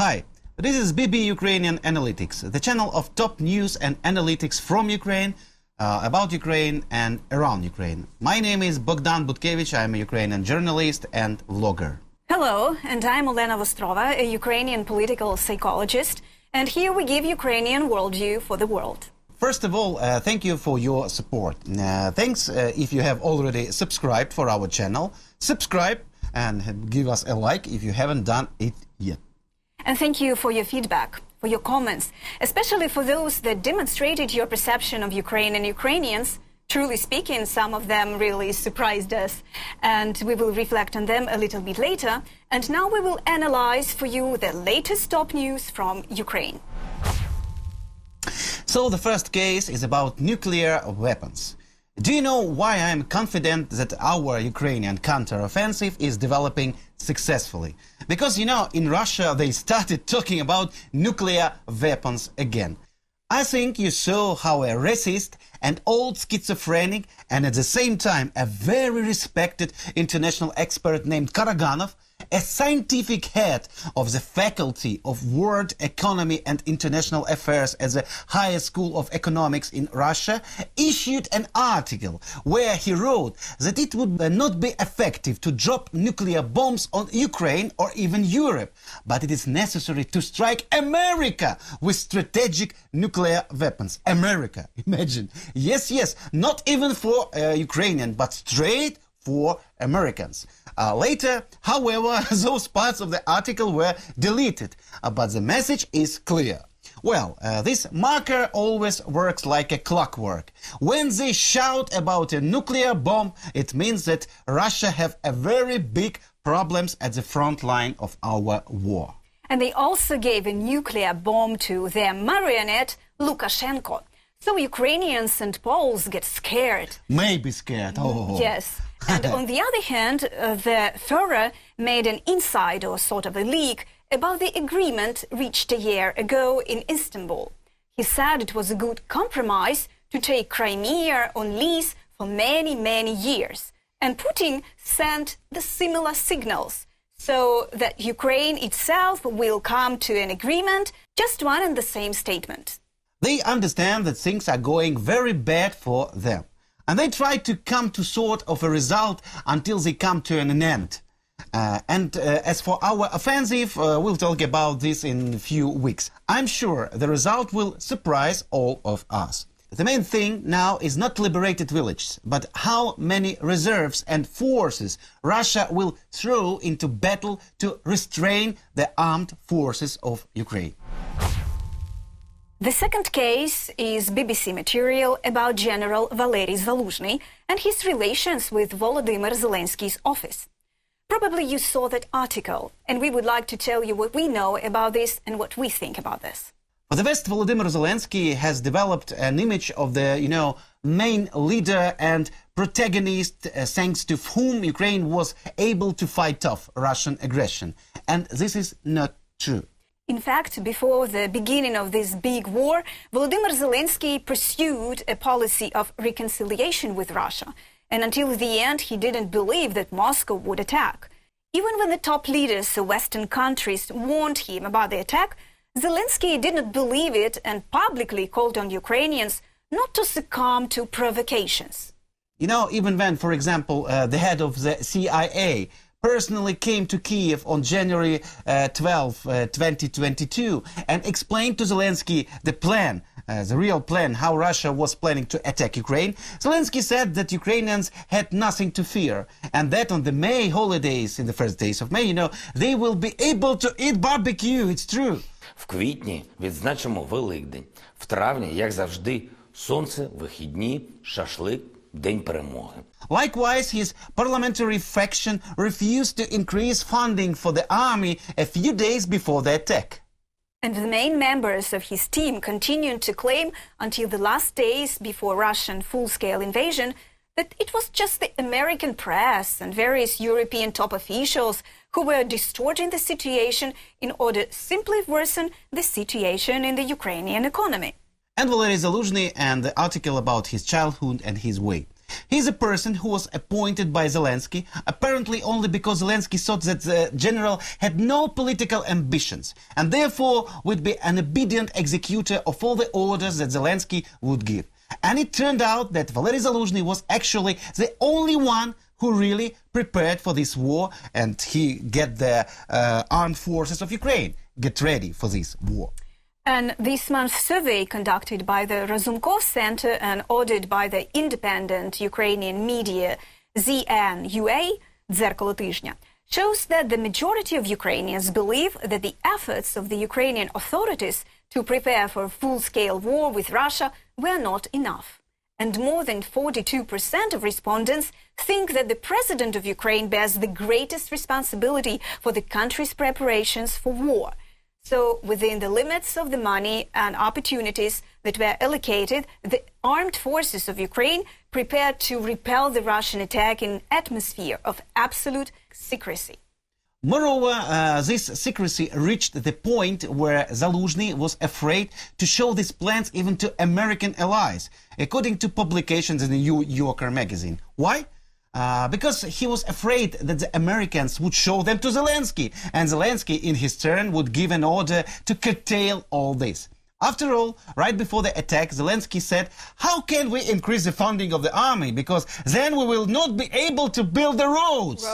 Hi, this is BBUA Analytics, the channel of top news and analytics from Ukraine, about Ukraine and around Ukraine. My name is Bogdan Butkevych. I'm a Ukrainian journalist and vlogger. Hello, and I'm Olena Vostrova, a Ukrainian political psychologist, and here we give Ukrainian worldview for the world. First of all, thank you for your support. Thanks if you have already subscribed for our channel. Subscribe and give us a like if you haven't done it yet. And thank you for your feedback, for your comments, especially for those that demonstrated your perception of Ukraine and Ukrainians. Truly speaking, some of them really surprised us, and we will reflect on them a little bit later. And now we will analyze for you the latest top news from Ukraine. So the first case is about nuclear weapons. Do you know why I'm confident that our Ukrainian counter-offensive is developing successfully? Because, you know, in Russia they started talking about nuclear weapons again. I think you saw how a racist and old schizophrenic and at the same time a very respected international expert named Karaganov, a scientific head of the Faculty of World Economy and International Affairs at the highest school of economics in Russia, issued an article where he wrote that it would not be effective to drop nuclear bombs on Ukraine or even Europe, but it is necessary to strike America with strategic nuclear weapons. America, imagine. Yes, not even for Ukrainian, but straight for Americans. Later, however, those parts of the article were deleted, but the message is clear. Well, this marker always works like a clockwork. When they shout about a nuclear bomb, it means that Russia have a very big problems at the front line of our war. And they also gave a nuclear bomb to their marionette, Lukashenko. So Ukrainians and Poles get scared. Maybe scared. Oh. Yes. And on the other hand, the Führer made an inside or sort of a leak about the agreement reached a year ago in Istanbul. He said it was a good compromise to take Crimea on lease for many years. And Putin sent the similar signals so that Ukraine itself will come to an agreement, just one and the same statement. They understand that things are going very bad for them. And they try to come to sort of a result until they come to an end. As for our offensive, we'll talk about this in a few weeks. I'm sure the result will surprise all of us. The main thing now is not liberated villages, but how many reserves and forces Russia will throw into battle to restrain the armed forces of Ukraine. The second case is BBC material about General Valerii Zaluzhnyi and his relations with Volodymyr Zelensky's office. Probably you saw that article, and we would like to tell you what we know about this and what we think about this. For the West, Volodymyr Zelensky has developed an image of the, main leader and protagonist, thanks to whom Ukraine was able to fight off Russian aggression. And this is not true. In fact, before the beginning of this big war, Volodymyr Zelensky pursued a policy of reconciliation with Russia. And until the end, he didn't believe that Moscow would attack. Even when the top leaders of Western countries warned him about the attack, Zelensky didn't believe it and publicly called on Ukrainians not to succumb to provocations. Even when, for example, the head of the CIA personally came to Kiev on January 12, 2022 and explained to Zelensky the plan, the real plan, how Russia was planning to attack Ukraine. Zelensky said that Ukrainians had nothing to fear and that on the May holidays, in the first days of May, they will be able to eat barbecue. It's true. В квітні відзначимо Великдень. В травні, як завжди, сонце, вихідні, шашлик, День перемоги. Likewise, his parliamentary faction refused to increase funding for the army a few days before the attack. And the main members of his team continued to claim until the last days before Russian full-scale invasion that it was just the American press and various European top officials who were distorting the situation in order to simply worsen the situation in the Ukrainian economy. And Valerii Zaluzhnyi and the article about his childhood and his way. He's a person who was appointed by Zelensky, apparently only because Zelensky thought that the general had no political ambitions and therefore would be an obedient executor of all the orders that Zelensky would give. And it turned out that Valerii Zaluzhnyi was actually the only one who really prepared for this war, and he get the armed forces of Ukraine get ready for this war. And this month's survey conducted by the Razumkov Center and ordered by the independent Ukrainian media ZNUA, Дзеркало тижня, shows that the majority of Ukrainians believe that the efforts of the Ukrainian authorities to prepare for a full-scale war with Russia were not enough. And more than 42% of respondents think that the president of Ukraine bears the greatest responsibility for the country's preparations for war. So, within the limits of the money and opportunities that were allocated, the armed forces of Ukraine prepared to repel the Russian attack in an atmosphere of absolute secrecy. Moreover, this secrecy reached the point where Zaluzhnyi was afraid to show these plans even to American allies, according to publications in the New Yorker magazine. Why? Because he was afraid that the Americans would show them to Zelensky, and Zelensky, in his turn, would give an order to curtail all this. After all, right before the attack, Zelensky said, "How can we increase the funding of the army? Because then we will not be able to build the roads."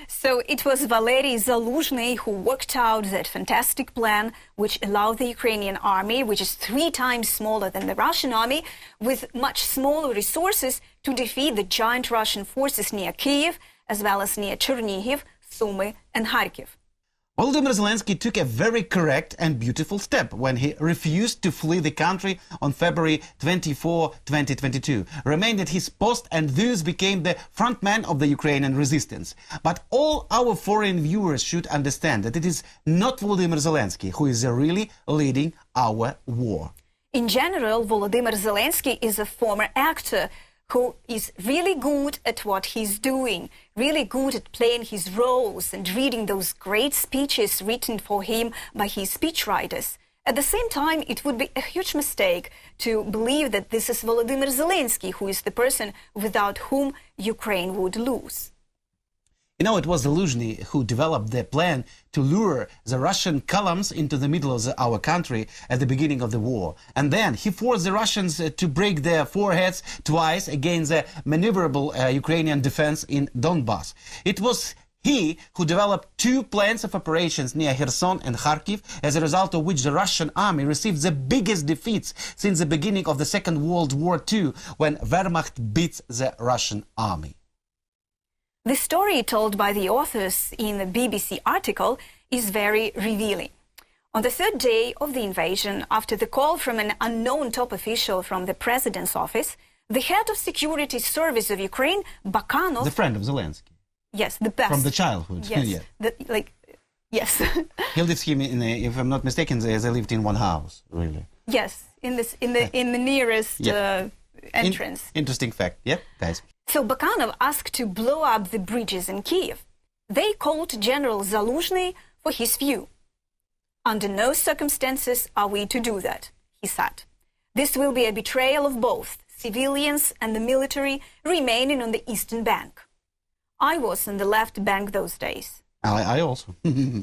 So it was Valerii Zaluzhnyi who worked out that fantastic plan which allowed the Ukrainian army, which is 3 times smaller than the Russian army, with much smaller resources to defeat the giant Russian forces near Kiev, as well as near Chernihiv, Sumy and Kharkiv. Volodymyr Zelensky took a very correct and beautiful step when he refused to flee the country on February 24, 2022, remained at his post and thus became the frontman of the Ukrainian resistance. But all our foreign viewers should understand that it is not Volodymyr Zelensky who is really leading our war. In general, Volodymyr Zelensky is a former actor who is really good at what he's doing, really good at playing his roles and reading those great speeches written for him by his speechwriters. At the same time, it would be a huge mistake to believe that this is Volodymyr Zelensky, who is the person without whom Ukraine would lose. You know, it was Zaluzhnyi who developed the plan to lure the Russian columns into the middle of our country at the beginning of the war. And then he forced the Russians to break their foreheads twice against the maneuverable Ukrainian defense in Donbass. It was he who developed 2 plans of operations near Kherson and Kharkiv, as a result of which the Russian army received the biggest defeats since the beginning of the Second World War II, when Wehrmacht beats the Russian army. The story told by the authors in the BBC article is very revealing. On the 3rd day of the invasion, after the call from an unknown top official from the president's office, the head of security service of Ukraine, Bakanov... The friend of Zelensky. Yes, the best. From the childhood. Yes. Yeah. Yes. He lived him in, if I'm not mistaken, they lived in one house, really. Yes, in the nearest entrance. Interesting fact. Yeah, guys. So Bakanov asked to blow up the bridges in Kiev. They called General Zaluzhnyi for his view. "Under no circumstances are we to do that," he said. "This will be a betrayal of both civilians and the military remaining on the eastern bank." I was on the left bank those days. I also.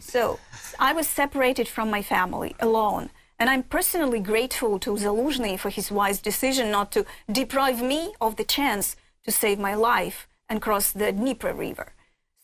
So I was separated from my family, alone. And I'm personally grateful to Zaluzhnyi for his wise decision not to deprive me of the chance to save my life and cross the Dnieper River.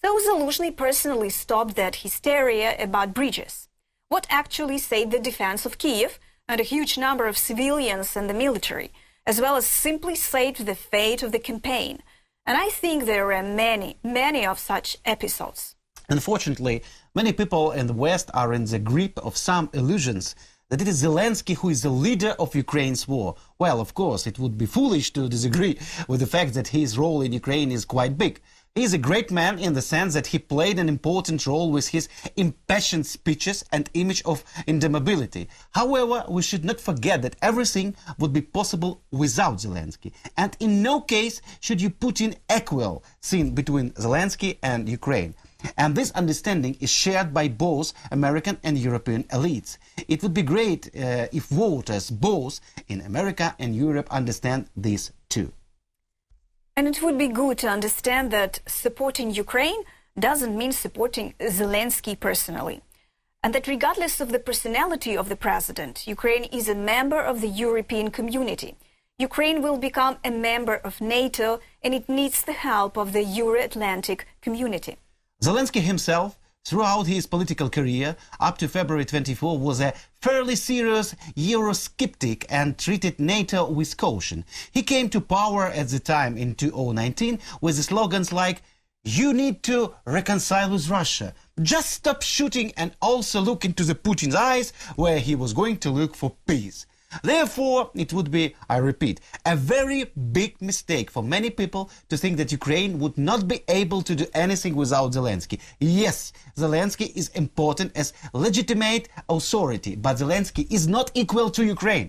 So Zaluzhnyi personally stopped that hysteria about bridges. What actually saved the defense of Kiev and a huge number of civilians and the military, as well as simply saved the fate of the campaign. And I think there are many, many of such episodes. Unfortunately, many people in the West are in the grip of some illusions that it is Zelensky who is the leader of Ukraine's war. Well, of course, it would be foolish to disagree with the fact that his role in Ukraine is quite big. He is a great man in the sense that he played an important role with his impassioned speeches and image of indomitability. However, we should not forget that everything would be possible without Zelensky. And in no case should you put in equal scene between Zelensky and Ukraine. And this understanding is shared by both American and European elites. It would be great if voters both in America and Europe understand this too. And it would be good to understand that supporting Ukraine doesn't mean supporting Zelensky personally. And that regardless of the personality of the president, Ukraine is a member of the European community. Ukraine will become a member of NATO, and it needs the help of the Euro-Atlantic community. Zelensky himself, throughout his political career, up to February 24, was a fairly serious Eurosceptic and treated NATO with caution. He came to power at the time in 2019 with the slogans like, "You need to reconcile with Russia. Just stop shooting and also look into the Putin's eyes," where he was going to look for peace. Therefore, it would be, I repeat, a very big mistake for many people to think that Ukraine would not be able to do anything without Zelensky. Yes, Zelensky is important as legitimate authority, but Zelensky is not equal to Ukraine.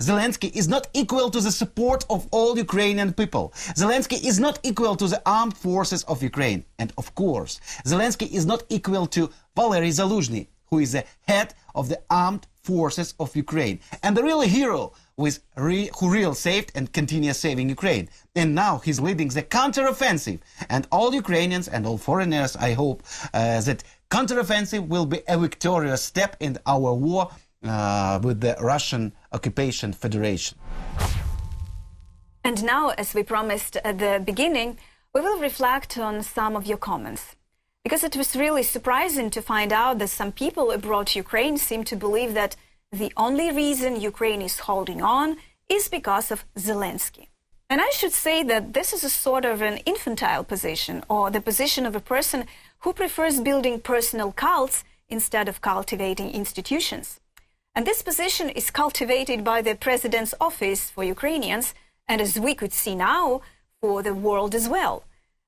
Zelensky is not equal to the support of all Ukrainian people. Zelensky is not equal to the armed forces of Ukraine. And of course, Zelensky is not equal to Valerii Zaluzhnyi, who is the head of the armed forces of Ukraine and the real hero who really saved and continues saving Ukraine. And now he's leading the counteroffensive. And all Ukrainians and all foreigners, I hope that counteroffensive will be a victorious step in our war with the Russian occupation federation. And now, as we promised at the beginning, we will reflect on some of your comments. Because it was really surprising to find out that some people abroad Ukraine seem to believe that the only reason Ukraine is holding on is because of Zelensky. And I should say that this is a sort of an infantile position, or the position of a person who prefers building personal cults instead of cultivating institutions. And this position is cultivated by the President's Office for Ukrainians, and as we could see now, for the world as well.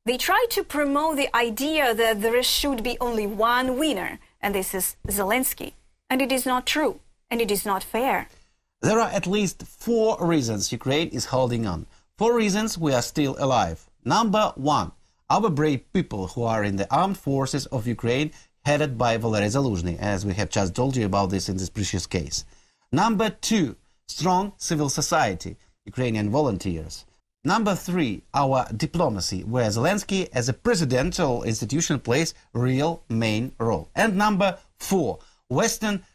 They try to promote the idea that there should be only one winner, and this is Zelensky. And it is not true, and it is not fair. There are at least 4 reasons Ukraine is holding on. 4 reasons we are still alive. Number 1, our brave people who are in the armed forces of Ukraine, headed by Valerii Zaluzhnyi, as we have just told you about this in this previous case. Number 2, strong civil society, Ukrainian volunteers. Number 3, our diplomacy, where Zelensky as a presidential institution plays real main role. And number 4, Western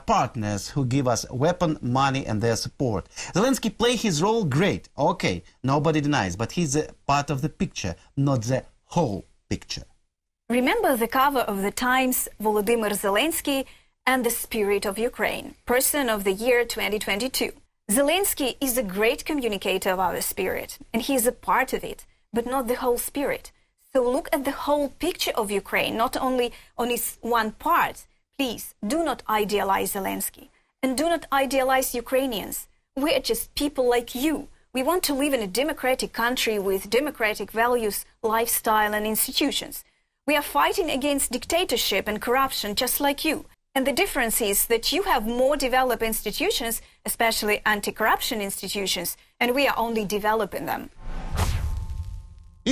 partners who give us weapon, money and their support. Zelensky play his role great, okay, nobody denies, but he's a part of the picture, not the whole picture. Remember the cover of the Times, Volodymyr Zelensky and the Spirit of Ukraine, Person of the Year 2022. Zelensky is a great communicator of our spirit, and he is a part of it, but not the whole spirit. So look at the whole picture of Ukraine, not only on its one part. Please, do not idealize Zelensky, and do not idealize Ukrainians. We are just people like you. We want to live in a democratic country with democratic values, lifestyle, and institutions. We are fighting against dictatorship and corruption just like you. And the difference is that you have more developed institutions, especially anti-corruption institutions, and we are only developing them.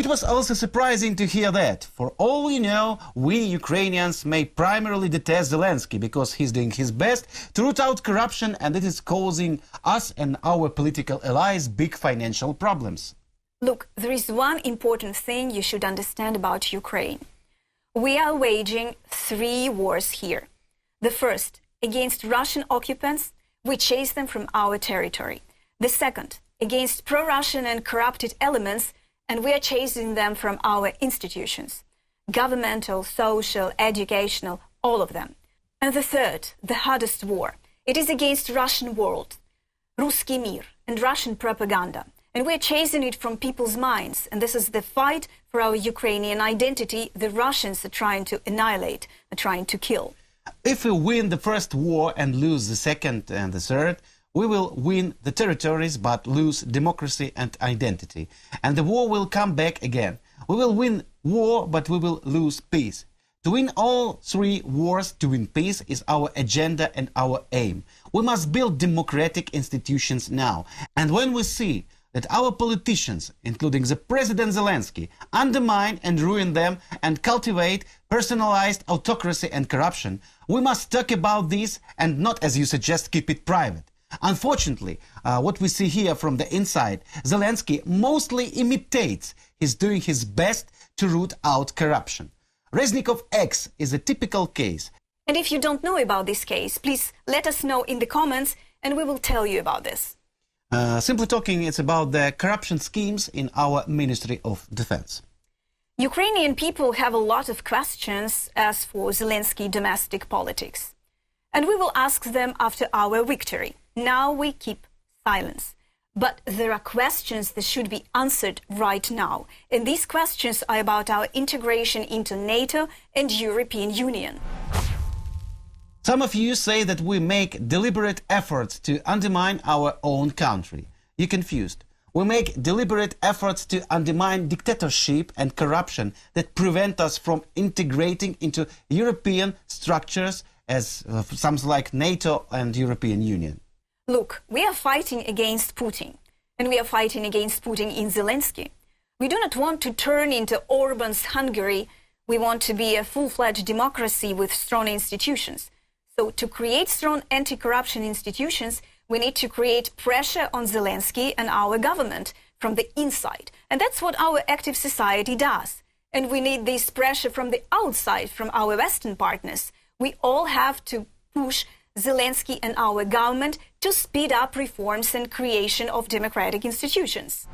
It was also surprising to hear that. For all we know, we Ukrainians may primarily detest Zelensky because he's doing his best to root out corruption, and it is causing us and our political allies big financial problems. Look, there is one important thing you should understand about Ukraine. We are waging 3 wars here. The first, against Russian occupants, we chase them from our territory. The second, against pro-Russian and corrupted elements, and we are chasing them from our institutions. Governmental, social, educational, all of them. And the third, the hardest war, it is against Russian world, Ruski Mir, and Russian propaganda. And we are chasing it from people's minds. And this is the fight for our Ukrainian identity the Russians are trying to annihilate, are trying to kill. If we win the first war and lose the second and the third, we will win the territories but lose democracy and identity. And the war will come back again. We will win war, but we will lose peace. To win all 3 wars, to win peace, is our agenda and our aim. We must build democratic institutions now. And when we see that our politicians, including the President Zelensky, undermine and ruin them and cultivate personalized autocracy and corruption, we must talk about this and not, as you suggest, keep it private. Unfortunately, what we see here from the inside, Zelensky mostly imitates. He's doing his best to root out corruption. Reznikov X is a typical case. And if you don't know about this case, please let us know in the comments and we will tell you about this. Simply talking, it's about the corruption schemes in our Ministry of Defense. Ukrainian people have a lot of questions as for Zelensky domestic politics. And we will ask them after our victory. Now we keep silence. But there are questions that should be answered right now. And these questions are about our integration into NATO and European Union. Some of you say that we make deliberate efforts to undermine our own country. You're confused. We make deliberate efforts to undermine dictatorship and corruption that prevent us from integrating into European structures as something like NATO and European Union. Look, we are fighting against Putin, and we are fighting against Putin in Zelensky. We do not want to turn into Orban's Hungary. We want to be a full-fledged democracy with strong institutions. So to create strong anti-corruption institutions, we need to create pressure on Zelensky and our government from the inside. And that's what our active society does. And we need this pressure from the outside, from our Western partners. We all have to push Zelensky and our government to speed up reforms and creation of democratic institutions.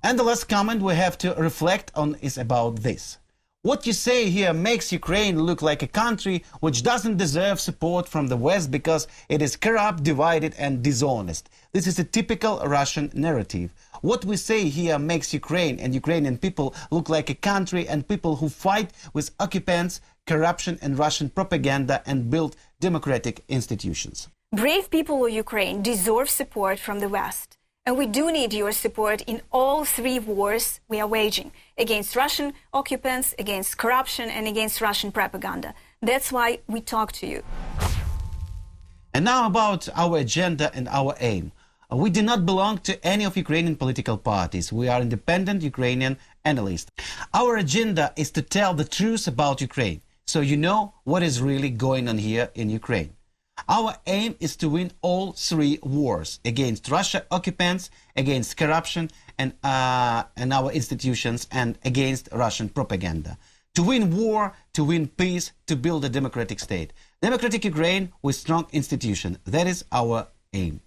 And the last comment we have to reflect on is about this. What you say here makes Ukraine look like a country which doesn't deserve support from the West because it is corrupt, divided and dishonest. This is a typical Russian narrative. What we say here makes Ukraine and Ukrainian people look like a country and people who fight with occupants, corruption and Russian propaganda and build democratic institutions. Brave people of Ukraine deserve support from the West. And we do need your support in all three wars we are waging against Russian occupants, against corruption and against Russian propaganda. That's why we talk to you. And now about our agenda and our aim. We do not belong to any of Ukrainian political parties. We are independent Ukrainian analysts. Our agenda is to tell the truth about Ukraine, so you know what is really going on here in Ukraine. Our aim is to win all three wars against Russia occupants, against corruption and our institutions, and against Russian propaganda. To win war, to win peace, to build a democratic state. Democratic Ukraine with strong institutions. That is our aim.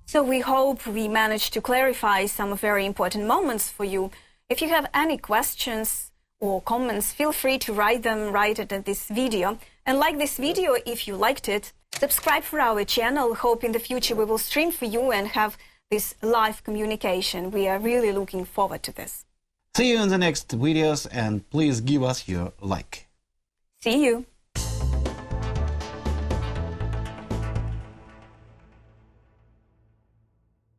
So we hope we managed to clarify some very important moments for you. If you have any questions or comments, feel free to write them right at this video. And like this video if you liked it. Subscribe for our channel. Hope in the future we will stream for you and have this live communication. We are really looking forward to this. See you in the next videos and please give us your like. See you.